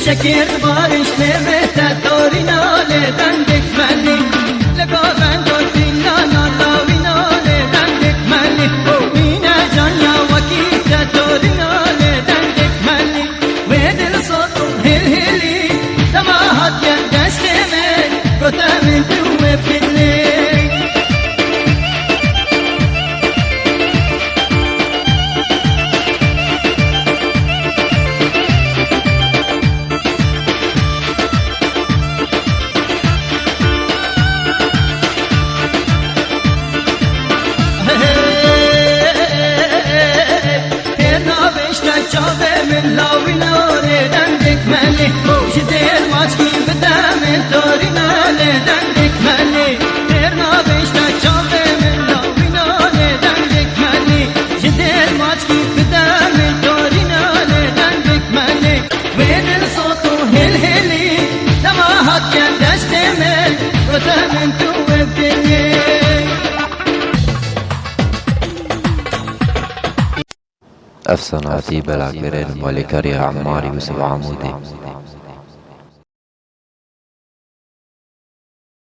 شکر بارش نمیته داری ناله دندک منی لگا بندو دینا نالاوی ناله دندک منی مینه جان یا وکیت داری ناله دندک منی و دل صوتو هل هلی دماغت یا دست من گتا من تو بپلی لاوی ناله دندک منی جدیر ماچکی بدم داری ناله دندک منی ترنا بیشتر چاقه من لاوی ناله دندک منی جدیر ماچکی بدم داری ناله دندک منی و دل صوتو هل هلی دماغت یا دست من گتا من تو ببینی أفساناتی بلاکبرین مالکاری عماری و سبع عمودی